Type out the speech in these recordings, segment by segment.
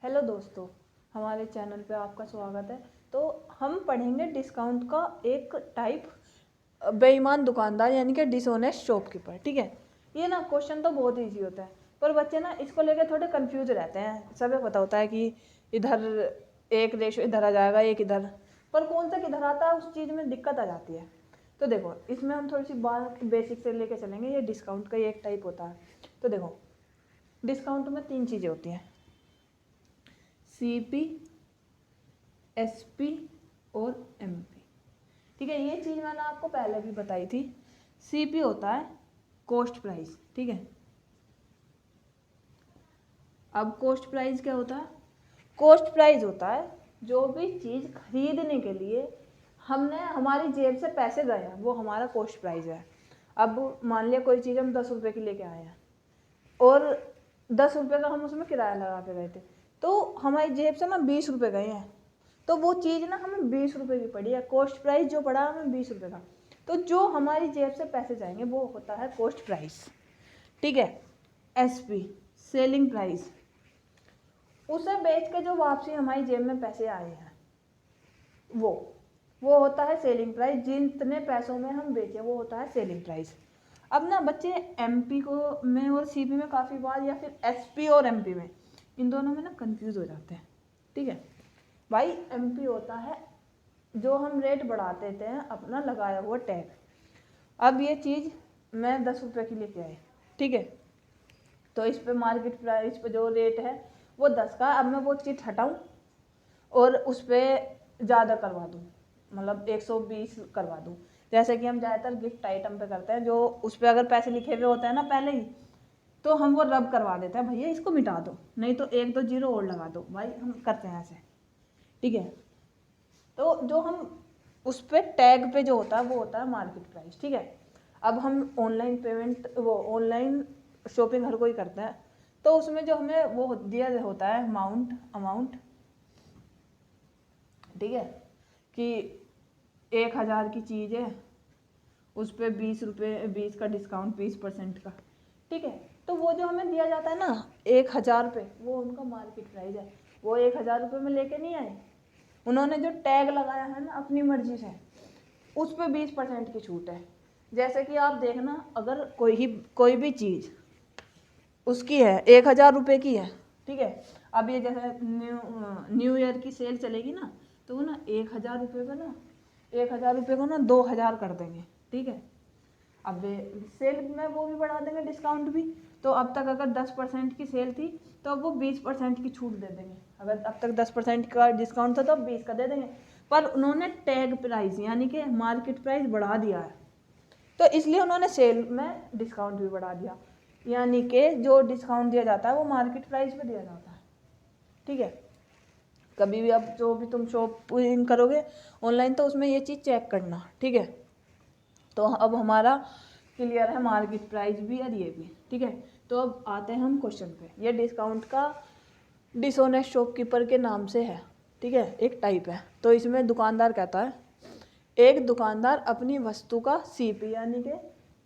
Hello दोस्तों, हमारे channel पे आपका स्वागत है। तो हम पढ़ेंगे डिस्काउंट का एक टाइप, बेईमान दुकानदार यानी कि डिसऑनेस्ट शॉपकीपर। ठीक है, ये ना क्वेश्चन तो बहुत इजी होता है, पर बच्चे ना इसको लेकर थोड़े कंफ्यूज रहते हैं। सबको पता होता है कि इधर एक रेशो इधर आ जाएगा, एक इधर, पर कौन सा किधर आता है उस चीज़ में दिक्कत आ जाती है। तो देखो, इसमें हम थोड़ी सी बात बेसिक से लेके चलेंगे। ये डिस्काउंट का ही एक टाइप होता है। तो देखो, डिस्काउंट में 3 चीज़ें होती हैं, CP, SP और MP। ठीक है, ये चीज़ मैंने आपको पहले भी बताई थी। CP होता है कॉस्ट प्राइस। ठीक है, अब कॉस्ट प्राइस क्या होता है? कॉस्ट प्राइस होता है जो भी चीज़ खरीदने के लिए हमने हमारी जेब से पैसे गए हैं, वो हमारा कॉस्ट प्राइस है। अब मान लिया कोई चीज़ हम 10 रुपये की लेके आए हैं और 10 रुपये का हम उसमें किराया लगा के गए थे, तो हमारी जेब से ना 20 रुपये गए हैं, तो वो चीज़ ना हमें 20 रुपये की पड़ी है। कॉस्ट प्राइस जो पड़ा हमें 20 रुपये का, तो जो हमारी जेब से पैसे जाएंगे वो होता है कॉस्ट प्राइस। ठीक है, SP सेलिंग प्राइस, उसे बेच के जो वापसी हमारी जेब में पैसे आए हैं वो होता है सेलिंग प्राइस। जितने पैसों में हम बेचे वो होता है सेलिंग प्राइस। अब ना बच्चे MP को में और CP में काफ़ी बार, या फिर SP और MP में, इन दोनों में ना कंफ्यूज हो जाते हैं। ठीक है भाई, MP होता है जो हम रेट बढ़ा देते हैं अपना लगाया हुआ टैग। अब ये चीज़ मैं 10 रुपये की लेके आई, ठीक है, तो इस पे मार्केट प्राइस पे जो रेट है वो 10 का। अब मैं वो चीज़ हटाऊँ और उस पर ज़्यादा करवा दूँ, मतलब 120 करवा दूँ, जैसे कि हम ज़्यादातर गिफ्ट आइटम पे करते हैं, जो उस पर अगर पैसे लिखे हुए होते हैं ना पहले ही, तो हम वो रब करवा देते हैं, भैया इसको मिटा दो, नहीं तो 1-2 जीरो और लगा दो। भाई हम करते हैं ऐसे। ठीक है, तो जो हम उस पर टैग पे जो होता है वो होता है मार्केट प्राइस। ठीक है, अब हम ऑनलाइन पेमेंट, वो ऑनलाइन शॉपिंग हर कोई करता है, तो उसमें जो हमें वो दिया होता है अमाउंट, ठीक है, कि 1000 की चीज़ है, उस पर 20 रुपये 20 का डिस्काउंट, 20% का। ठीक है, तो वो जो हमें दिया जाता है ना 1000 पे, वो उनका मार्केट प्राइस है। वो 1000 रुपये में लेके नहीं आए, उन्होंने जो टैग लगाया है ना अपनी मर्जी से, उस पर 20% की छूट है। जैसे कि आप देखना, अगर कोई भी चीज़ उसकी है 1000 रुपये की है, ठीक है, अब ये जैसे न्यू ईयर की सेल चलेगी ना, तो वो ना 1000 रुपये का ना 1000 रुपये को ना 2000 कर देंगे। ठीक है, अब सेल में वो भी बढ़ा देंगे डिस्काउंट भी, तो अब तक अगर 10% की सेल थी तो अब वो 20% की छूट दे देंगे। अगर अब तक 10% का डिस्काउंट था तो अब 20 का दे देंगे, पर उन्होंने टैग प्राइस यानी कि मार्केट प्राइस बढ़ा दिया है, तो इसलिए उन्होंने सेल में डिस्काउंट भी बढ़ा दिया। यानी कि जो डिस्काउंट दिया जाता है वो मार्केट प्राइस पे दिया जाता है। ठीक है, कभी भी अब जो भी तुम शॉपिंग करोगे ऑनलाइन, तो उसमें ये चीज़ चेक करना। ठीक है, तो अब हमारा क्लियर है मार्केट प्राइस भी और ये भी। ठीक है, तो अब आते हैं हम क्वेश्चन पे। ये डिस्काउंट का डिसऑनेस्ट शॉपकीपर के नाम से है। ठीक है, एक टाइप है। तो इसमें दुकानदार कहता है, एक दुकानदार अपनी वस्तु का CP यानी कि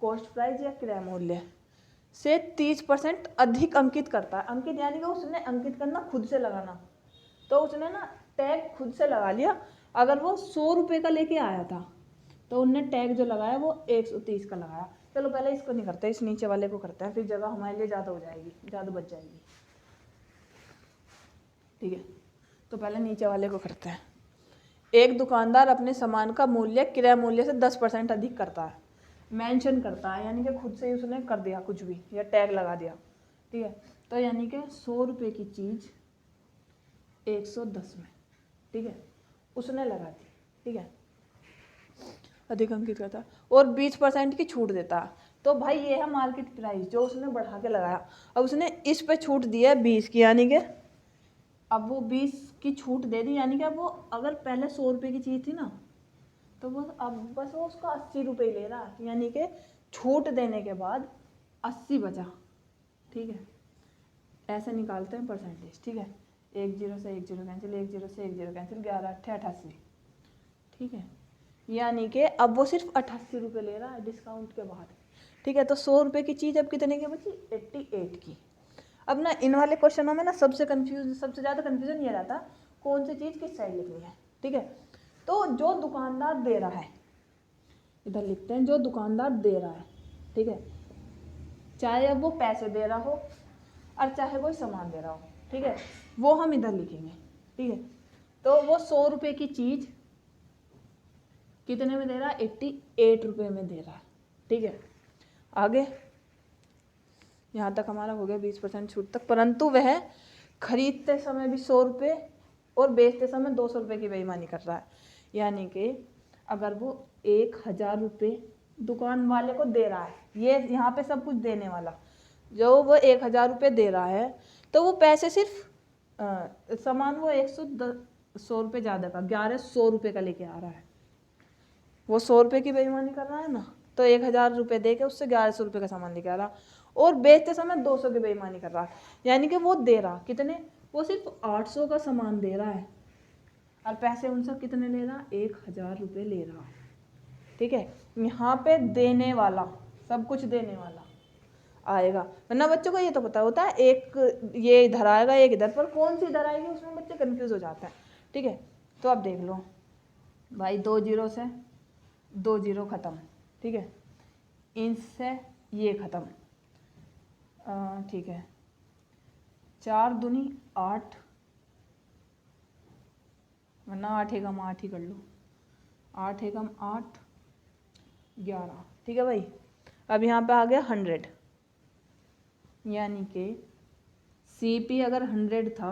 कॉस्ट प्राइस या क्रय मूल्य से 30% अधिक अंकित करता है। अंकित यानी कि उसने अंकित करना खुद से लगाना, तो उसने ना टैग खुद से लगा लिया। अगर वो 100 रुपये का लेके आया था तो उनने टैग जो लगाया वो 130 का लगाया। चलो पहले इसको नहीं करते, इस नीचे वाले को करते हैं, फिर जगह हमारे लिए ज़्यादा हो जाएगी, ज़्यादा बच जाएगी। ठीक है, तो पहले नीचे वाले को करते हैं। एक दुकानदार अपने सामान का मूल्य क्रय मूल्य से 10% अधिक करता है, मेंशन करता है, यानी कि खुद से ही उसने कर दिया कुछ भी या टैग लगा दिया। ठीक है, तो यानी कि 100 रुपये की चीज़ 110 में, ठीक है, उसने लगा दी। ठीक है, अधिक अंकित करता और 20% की छूट देता, तो भाई ये है मार्केट प्राइस जो उसने बढ़ा के लगाया। अब उसने इस पे छूट दी है 20 की, यानी कि अब वो 20 की छूट दे दी, यानी कि अब वो अगर पहले 100 रुपये की चीज़ थी ना, तो वो अब बस वो उसका 80 रुपये ले रहा, यानी कि छूट देने के बाद 80 बचा। ठीक है, ऐसे निकालते हैं परसेंटेज। ठीक है, 1 0 से 1 0 कैंसिल, 1 0 से 1 0 कैंसिल, 11 8 88। ठीक है, यानी कि अब वो सिर्फ 88 रुपये ले रहा है डिस्काउंट के बाद। ठीक है, तो 100 रुपये की चीज़ अब कितने की बची? 88 की। अब ना इन वाले क्वेश्चनों में ना सबसे ज़्यादा कन्फ्यूजन ये रहता कौन सी चीज़ किस साइड लिखनी है। ठीक है, तो जो दुकानदार दे रहा है, इधर लिखते हैं जो दुकानदार दे रहा है। ठीक है, चाहे अब वो पैसे दे रहा हो और चाहे कोई सामान दे रहा हो। ठीक है, वो हम इधर लिखेंगे। ठीक है, तो वो 100 रुपये की चीज़ कितने में दे रहा है, 88 रुपये में दे रहा है। ठीक है, आगे यहाँ तक हमारा हो गया 20% छूट तक, परंतु वह खरीदते समय भी 100 रुपये और बेचते समय 200 रुपये की बेईमानी कर रहा है। यानी कि अगर वो 1000 रुपये दुकान वाले को दे रहा है, ये यहाँ पे सब कुछ देने वाला, जो वो 1000 रुपये दे रहा है, तो वो पैसे सिर्फ सामान वो 100 रुपये ज़्यादा का 1100 रुपये का लेके आ रहा है। वो 100 रुपये की बेईमानी कर रहा है ना, तो 1000 रुपये दे के उससे 1100 रुपये का सामान लेके आ रहा, और बेचते समय 200 की बेईमानी कर रहा है। यानी कि वो दे रहा कितने, वो सिर्फ 800 का सामान दे रहा है और पैसे उनसे कितने ले रहा, 1000 रुपये ले रहा। ठीक है, यहाँ पे देने वाला, सब कुछ देने वाला आएगा, वरना बच्चों को ये तो पता होता है एक ये इधर आएगा एक इधर, पर कौन सी इधर आएगी उसमें बच्चे कंफ्यूज हो जाते हैं। ठीक है, तो आप देख लो भाई, 2 जीरो से 2 जीरो ख़त्म। ठीक है, इनसे ये ख़त्म। ठीक है, 4 दूनी 8, वरना 8 एकम 8 ही कर लो, 8 एकम 8 11। ठीक है भाई, अब यहाँ पे आ गया 100, यानी कि CP अगर 100 था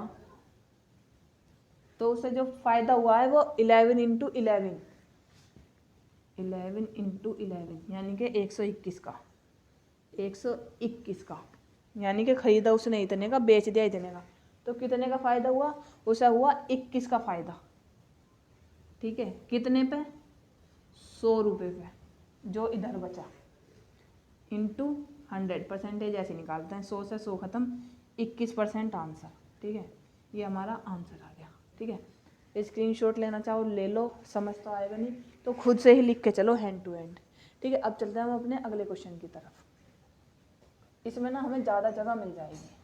तो उसे जो फ़ायदा हुआ है वो 11 इंटू 11 यानी कि 121 का, 121 का, यानी कि खरीदा उसने इतने का, बेच दिया इतने का, तो कितने का फ़ायदा हुआ, उसे हुआ 21 का फ़ायदा। ठीक है, कितने पे, 100 रुपये पे, जो इधर बचा, इंटू 100, परसेंटेज ऐसे निकालते हैं, 100 से 100 ख़त्म, 21% आंसर। ठीक है, ये हमारा आंसर आ गया। ठीक है, स्क्रीनशॉट लेना चाहो ले लो, समझ तो आएगा नहीं तो खुद से ही लिख के चलो हैंड टू हैंड। ठीक है, अब चलते हैं हम अपने अगले क्वेश्चन की तरफ। इसमें ना हमें ज़्यादा जगह मिल जाएगी।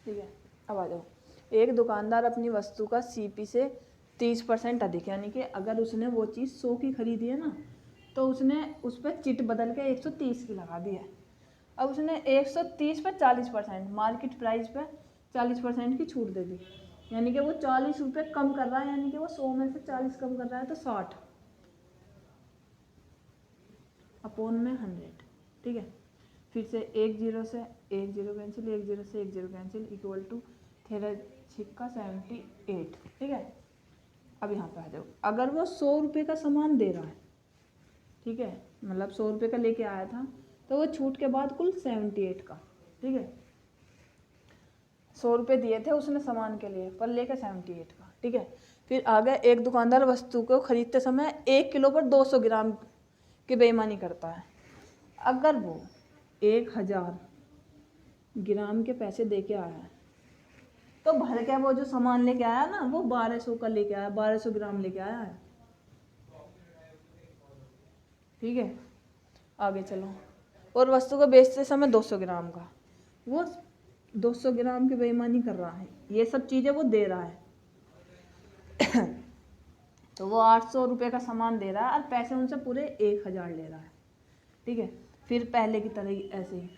ठीक है, अब आ जाओ। एक दुकानदार अपनी वस्तु का CP से 30% अधिक, यानी कि अगर उसने वो चीज़ 100 की खरीदी है ना, तो उसने उस पर चिट बदल के 130 की लगा दी है। अब उसने 130 पर 40%, मार्केट प्राइस पे 40% की छूट दे दी, यानी कि वो 40 रुपये कम कर रहा है, यानी कि वो 100 में से 40 कम कर रहा है, तो 60 अपॉन में 100। ठीक है, फिर से 1 जीरो से 1 जीरो कैंसिल, 1 जीरो से 1 जीरो कैंसिल, इक्वल टू 13 छिक्का 78। ठीक है, अब यहाँ पे आ जाओ। अगर वो 100 रुपये का सामान दे रहा है, ठीक है, मतलब 100 रुपये का लेके आया था, तो वो छूट के बाद कुल 78 का। ठीक है, 100 रुपये दिए थे उसने सामान के लिए, पर लेके 78 का। ठीक है, फिर आ गया एक दुकानदार वस्तु को खरीदते समय 1 किलो पर 200 ग्राम की बेईमानी करता है। अगर वो 1000 ग्राम के पैसे दे के आया है, तो भर के वो जो सामान लेके आया ना, वो 1200 का लेके आया, 1200 ग्राम लेके आया है। ठीक है, आगे चलो। और वस्तु को बेचते समय 200 ग्राम का, वो 200 ग्राम की बेईमानी कर रहा है, ये सब चीज़ें वो दे रहा है। तो वो 800 रुपये का सामान दे रहा है और पैसे उनसे पूरे 1000 ले रहा है। ठीक है, फिर पहले की तरह ही ऐसे ही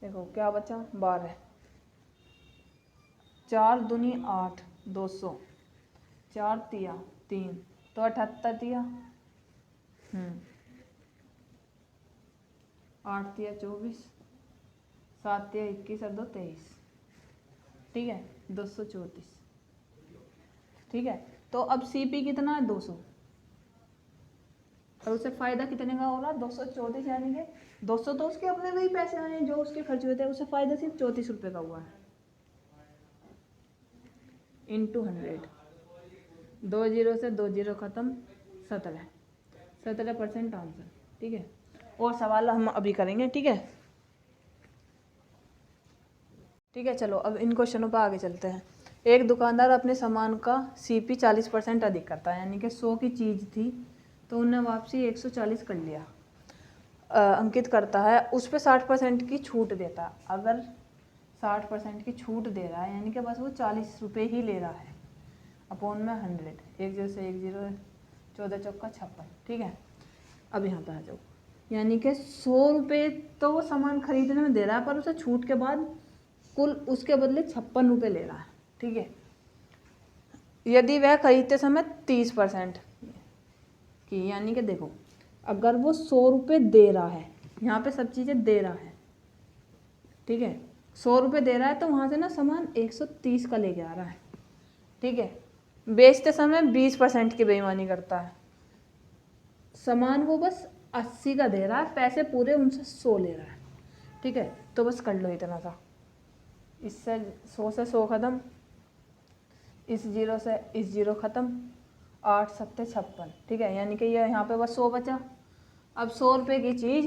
देखो क्या बचा, 12, 4 दूनी 8, 200, 4 तिया 3, तो 78 तिया, 8 तिया 24, 7 तिया 21 और 2 23। ठीक है, 234। ठीक है, तो अब CP कितना है, 200। और उससे फ़ायदा कितने का हो रहा है? 234, यानी कि 200 तो उसके अपने वही पैसे आए हैं जो उसके खर्च हुए थे, उससे फ़ायदा सिर्फ 34 रुपये का हुआ है। इंटू 100, 2 जीरो से 2 जीरो ख़त्म, 17% आंसर। ठीक है, और सवाल हम अभी करेंगे। ठीक है, ठीक है, चलो अब इन क्वेश्चनों पर आगे चलते हैं। एक दुकानदार अपने सामान का CP 40% अधिक करता है, यानी कि 100 की चीज़ थी तो उन्हें वापसी 140 कर लिया, अंकित करता है, उस पर 60% की छूट देता है। अगर 60% की छूट दे रहा है, यानी कि बस वो 40 रुपये ही ले रहा है, अपॉन में 100, 1 0 से 1 0, 14 चौका 56। ठीक है, अब यहाँ पे आ जाओ, यानी कि 100 रुपये तो वो सामान खरीदने में दे रहा है, पर उसे छूट के बाद कुल उसके बदले 56 रुपये ले रहा है। ठीक है, यदि वह खरीदते समय 30% की, यानी कि देखो अगर वो 100 रुपये दे रहा है, यहाँ पे सब चीज़ें दे रहा है, ठीक है, 100 रुपये दे रहा है तो वहाँ से ना सामान 130 का लेके आ रहा है। ठीक है, बेचते समय 20% की बेईमानी करता है, सामान वो बस 80 का दे रहा है, पैसे पूरे उनसे 100 ले रहा है। ठीक है, तो बस कर लो इतना सा, इससे 100 से 100 ख़त्म, इस जीरो से इस जीरो ख़त्म, 8 7 56। ठीक है, यानी कि ये यहाँ पे बस 100 बचा। अब 100 रुपये की चीज़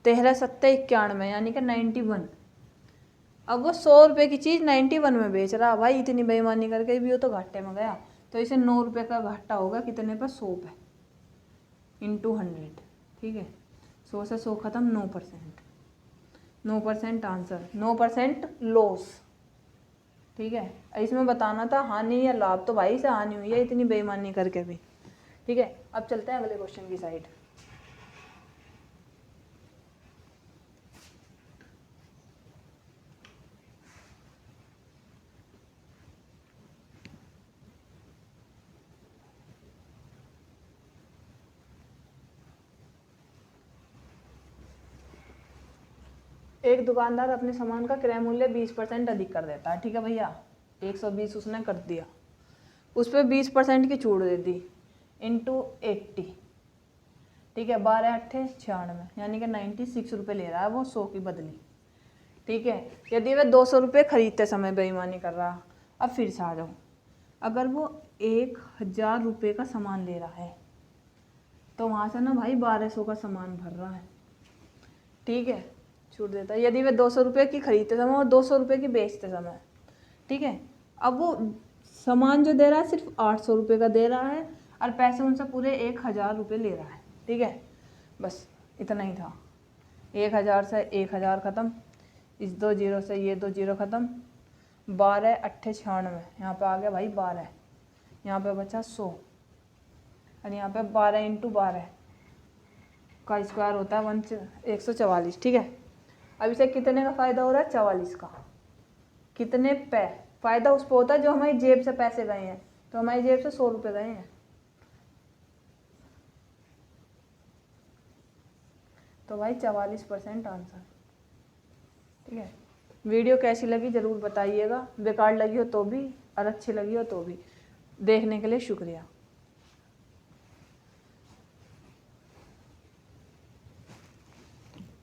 13 7 91, यानी कि 91। अब वो 100 रुपये की चीज़ 91 में बेच रहा। भाई इतनी बेईमानी करके भी वो तो घाटे में गया, तो इसे 9 रुपये का घाटा होगा, कितने पे? 100 पे, इंटू 100। ठीक है, 100 से 100 ख़त्म, 9%, 9% आंसर, 9% लॉस। ठीक है, इसमें बताना था हानि या लाभ, तो भाई से हानि हुई है इतनी बेईमानी करके भी। ठीक है, अब चलते हैं अगले क्वेश्चन की साइड। एक दुकानदार अपने सामान का क्रय मूल्य 20% अधिक कर देता है। ठीक है भैया, 120 उसने कर दिया, उस पर 20% की छूट दे दी, इंटू 80। ठीक है, 12 8 96, यानी कि 96 रुपये ले रहा है वो 100 की बदली। ठीक है, यदि वह 200 रुपये खरीदते समय बेईमानी कर रहा। अब फिर से आ जाओ, अगर वो 1000 रुपये का सामान ले रहा है तो वहाँ से ना भाई 1200 का सामान भर रहा है। ठीक है, छूट देता है। यदि वह 200 रुपये की खरीदते समय और 200 रुपये की बेचते समय। ठीक है, अब वो सामान जो दे रहा है सिर्फ 800 रुपये का दे रहा है और पैसे उनसे पूरे 1000 रुपये ले रहा है। ठीक है, बस इतना ही था, 1000 से 1000 ख़त्म, इस 2 जीरो से ये 2 जीरो ख़त्म, 12 8 96, यहाँ पे आ गया भाई 12, यहाँ पे बचा 100, और यहाँ पे 12 इंटू 12 का स्क्वायर होता है 144। ठीक है, अब इसे कितने का फ़ायदा हो रहा है? 44 का। कितने पे फ़ायदा उस पर होता है जो हमारी जेब से पैसे गए हैं, तो हमारी जेब से 100 रुपये गए हैं। तो भाई 44% आंसर। ठीक है, वीडियो कैसी लगी ज़रूर बताइएगा, बेकार लगी हो तो भी और अच्छी लगी हो तो भी। देखने के लिए शुक्रिया।